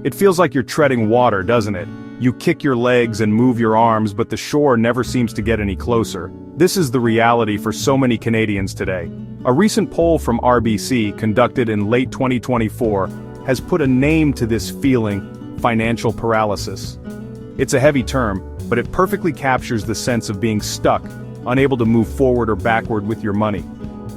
It feels like you're treading water, doesn't it? You kick your legs and move your arms, but the shore never seems to get any closer. This is the reality for so many Canadians today. A recent poll from RBC, conducted in late 2024, has put a name to this feeling: financial paralysis. It's a heavy term, but it perfectly captures the sense of being stuck, unable to move forward or backward with your money.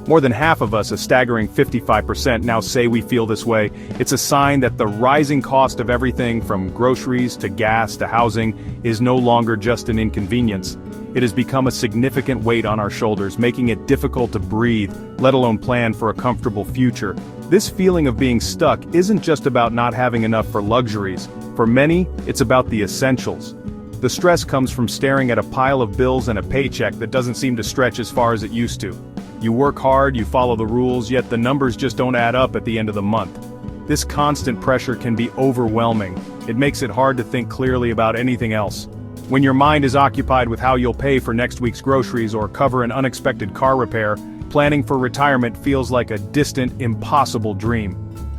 More than half of us, a staggering 55%, now say we feel this way. It's a sign that the rising cost of everything from groceries to gas to housing is no longer just an inconvenience. It has become a significant weight on our shoulders, making it difficult to breathe, let alone plan for a comfortable future. This feeling of being stuck isn't just about not having enough for luxuries. For many, it's about the essentials. The stress comes from staring at a pile of bills and a paycheck that doesn't seem to stretch as far as it used to. You work hard, you follow the rules, yet the numbers just don't add up at the end of the month. This constant pressure can be overwhelming. It makes it hard to think clearly about anything else. When your mind is occupied with how you'll pay for next week's groceries or cover an unexpected car repair, planning for retirement feels like a distant, impossible dream.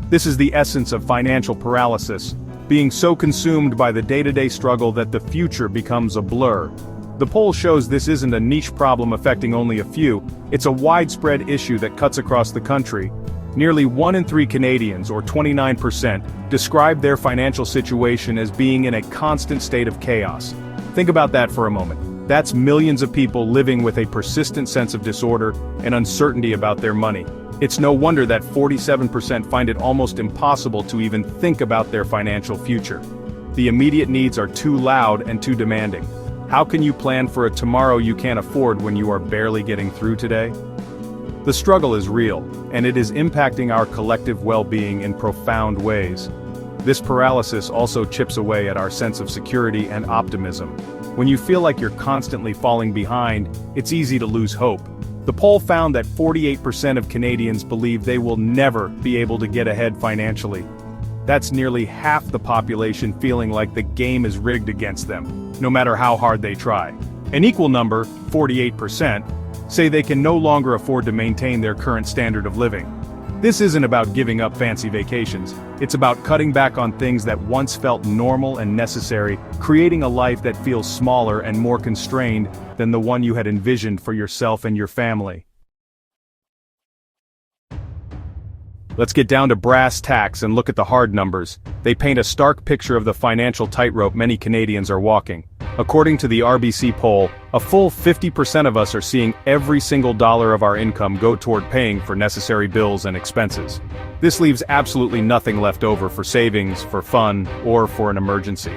This is the essence of financial paralysis, being so consumed by the day-to-day struggle that the future becomes a blur. The poll shows this isn't a niche problem affecting only a few, it's a widespread issue that cuts across the country. Nearly 1 in 3 Canadians, or 29%, describe their financial situation as being in a constant state of chaos. Think about that for a moment. That's millions of people living with a persistent sense of disorder and uncertainty about their money. It's no wonder that 47% find it almost impossible to even think about their financial future. The immediate needs are too loud and too demanding. How can you plan for a tomorrow you can't afford when you are barely getting through today? The struggle is real, and it is impacting our collective well-being in profound ways. This paralysis also chips away at our sense of security and optimism. When you feel like you're constantly falling behind, it's easy to lose hope. The poll found that 48% of Canadians believe they will never be able to get ahead financially. That's nearly half the population feeling like the game is rigged against them, no matter how hard they try. An equal number, 48%, say they can no longer afford to maintain their current standard of living. This isn't about giving up fancy vacations, it's about cutting back on things that once felt normal and necessary, creating a life that feels smaller and more constrained than the one you had envisioned for yourself and your family. Let's get down to brass tacks and look at the hard numbers. They paint a stark picture of the financial tightrope many Canadians are walking. According to the RBC poll, a full 50% of us are seeing every single dollar of our income go toward paying for necessary bills and expenses. This leaves absolutely nothing left over for savings, for fun, or for an emergency.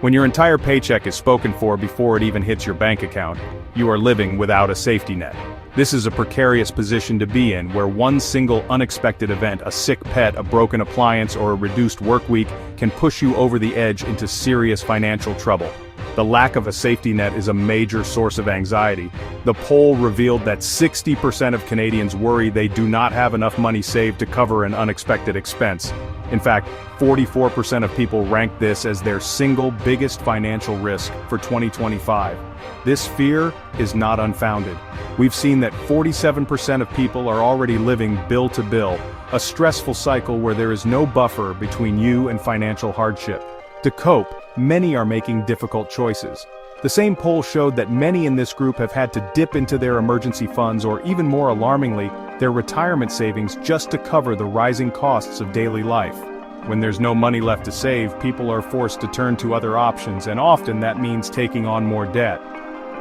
When your entire paycheck is spoken for before it even hits your bank account, you are living without a safety net. This is a precarious position to be in, where one single unexpected event, a sick pet, a broken appliance, or a reduced work week, can push you over the edge into serious financial trouble. The lack of a safety net is a major source of anxiety. The poll revealed that 60% of Canadians worry they do not have enough money saved to cover an unexpected expense. In fact, 44% of people rank this as their single biggest financial risk for 2025. This fear is not unfounded. We've seen that 47% of people are already living bill to bill, a stressful cycle where there is no buffer between you and financial hardship. To cope, many are making difficult choices. The same poll showed that many in this group have had to dip into their emergency funds, or even more alarmingly, their retirement savings, just to cover the rising costs of daily life. When there's no money left to save, people are forced to turn to other options, and often that means taking on more debt.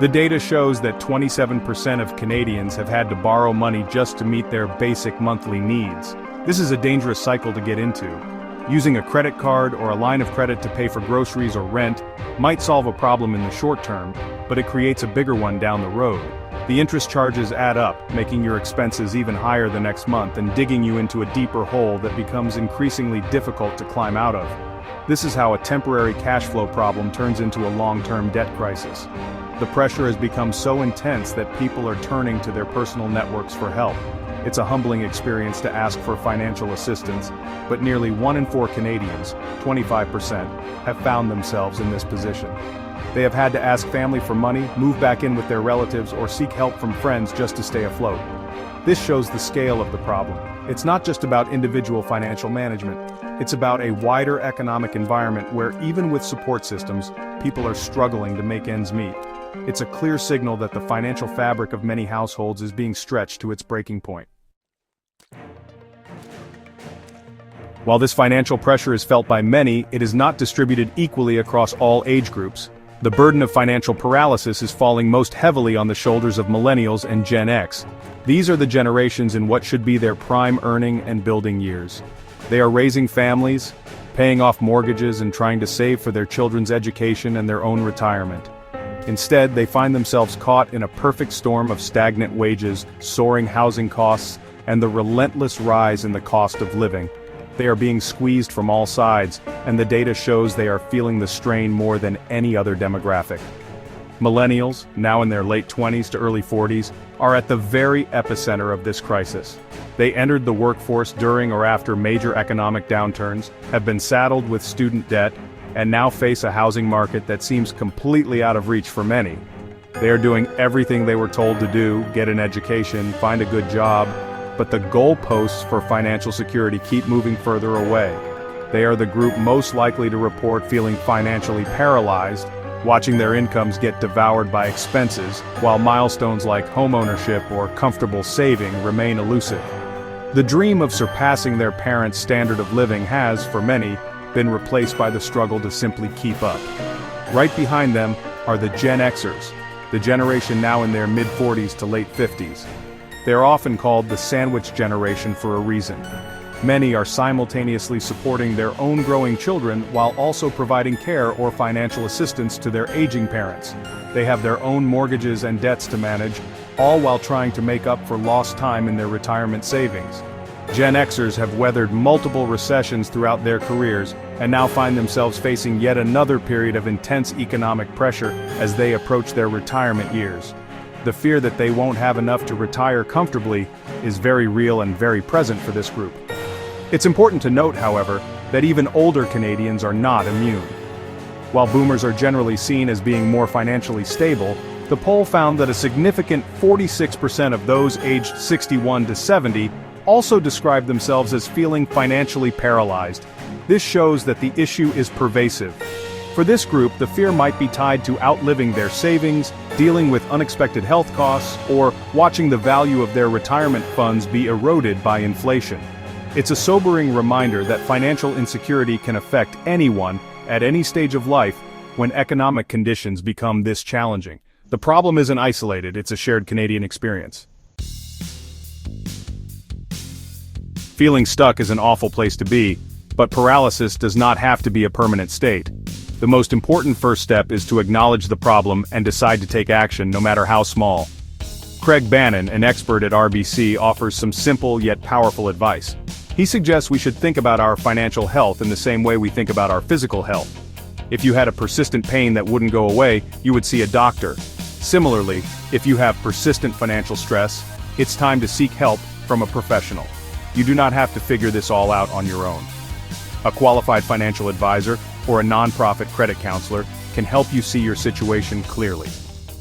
The data shows that 27% of Canadians have had to borrow money just to meet their basic monthly needs. This is a dangerous cycle to get into. Using a credit card or a line of credit to pay for groceries or rent might solve a problem in the short term, but it creates a bigger one down the road. The interest charges add up, making your expenses even higher the next month and digging you into a deeper hole that becomes increasingly difficult to climb out of. This is how a temporary cash flow problem turns into a long-term debt crisis. The pressure has become so intense that people are turning to their personal networks for help. It's a humbling experience to ask for financial assistance, but nearly 1 in 4 Canadians, 25%, have found themselves in this position. They have had to ask family for money, move back in with their relatives, or seek help from friends just to stay afloat. This shows the scale of the problem. It's not just about individual financial management. It's about a wider economic environment where, even with support systems, people are struggling to make ends meet. It's a clear signal that the financial fabric of many households is being stretched to its breaking point. While this financial pressure is felt by many, it is not distributed equally across all age groups. The burden of financial paralysis is falling most heavily on the shoulders of Millennials and Gen X. These are the generations in what should be their prime earning and building years. They are raising families, paying off mortgages, and trying to save for their children's education and their own retirement. Instead, they find themselves caught in a perfect storm of stagnant wages, soaring housing costs, and the relentless rise in the cost of living. They are being squeezed from all sides, and the data shows they are feeling the strain more than any other demographic. Millennials, now in their late 20s to early 40s, are at the very epicenter of this crisis. They entered the workforce during or after major economic downturns, have been saddled with student debt, and now face a housing market that seems completely out of reach for many. They are doing everything they were told to do: get an education, find a good job, but the goalposts for financial security keep moving further away. They are the group most likely to report feeling financially paralyzed, watching their incomes get devoured by expenses, while milestones like homeownership or comfortable saving remain elusive. The dream of surpassing their parents' standard of living has, for many, been replaced by the struggle to simply keep up. Right behind them are the Gen Xers, the generation now in their mid-40s to late 50s. They are often called the sandwich generation for a reason. Many are simultaneously supporting their own growing children while also providing care or financial assistance to their aging parents. They have their own mortgages and debts to manage, all while trying to make up for lost time in their retirement savings. Gen Xers have weathered multiple recessions throughout their careers and now find themselves facing yet another period of intense economic pressure as they approach their retirement years. The fear that they won't have enough to retire comfortably is very real and very present for this group. It's important to note, however, that even older Canadians are not immune. While boomers are generally seen as being more financially stable, the poll found that a significant 46% of those aged 61 to 70 also described themselves as feeling financially paralyzed. This shows that the issue is pervasive. For this group, the fear might be tied to outliving their savings, dealing with unexpected health costs, or watching the value of their retirement funds be eroded by inflation. It's a sobering reminder that financial insecurity can affect anyone, at any stage of life, when economic conditions become this challenging. The problem isn't isolated, it's a shared Canadian experience. Feeling stuck is an awful place to be, but paralysis does not have to be a permanent state. The most important first step is to acknowledge the problem and decide to take action, no matter how small. Craig Bannon, an expert at RBC, offers some simple yet powerful advice. He suggests we should think about our financial health in the same way we think about our physical health. If you had a persistent pain that wouldn't go away, you would see a doctor. Similarly, if you have persistent financial stress, it's time to seek help from a professional. You do not have to figure this all out on your own. A qualified financial advisor or a nonprofit credit counselor can help you see your situation clearly.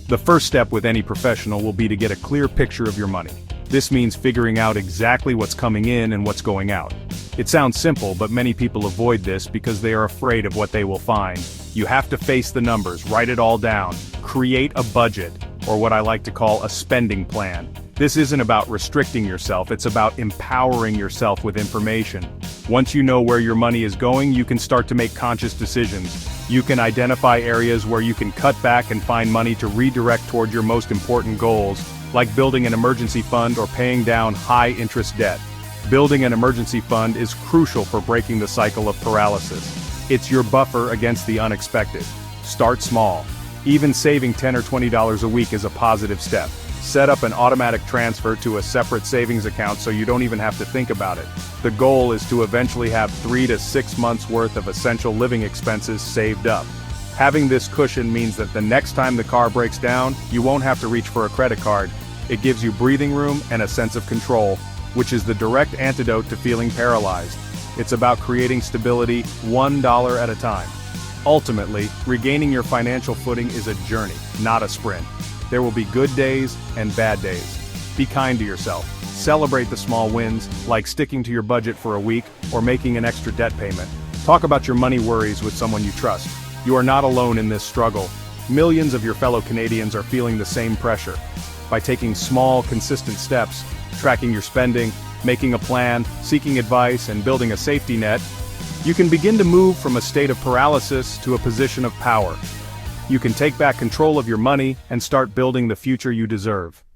The first step with any professional will be to get a clear picture of your money. This means figuring out exactly what's coming in and what's going out. It sounds simple, but many people avoid this because they are afraid of what they will find. You have to face the numbers, write it all down, create a budget, or what I like to call a spending plan. This isn't about restricting yourself, it's about empowering yourself with information. Once you know where your money is going, you can start to make conscious decisions. You can identify areas where you can cut back and find money to redirect toward your most important goals, like building an emergency fund or paying down high-interest debt. Building an emergency fund is crucial for breaking the cycle of paralysis. It's your buffer against the unexpected. Start small. Even saving $10 or $20 a week is a positive step. Set up an automatic transfer to a separate savings account so you don't even have to think about it. The goal is to eventually have 3 to 6 months worth of essential living expenses saved up. Having this cushion means that the next time the car breaks down, you won't have to reach for a credit card. It gives you breathing room and a sense of control, which is the direct antidote to feeling paralyzed. It's about creating stability $1 at a time. Ultimately, regaining your financial footing is a journey, not a sprint. There will be good days and bad days. Be kind to yourself. Celebrate the small wins, like sticking to your budget for a week or making an extra debt payment. Talk about your money worries with someone you trust. You are not alone in this struggle. Millions of your fellow Canadians are feeling the same pressure. By taking small, consistent steps, tracking your spending, making a plan, seeking advice, and building a safety net, you can begin to move from a state of paralysis to a position of power. You can take back control of your money and start building the future you deserve.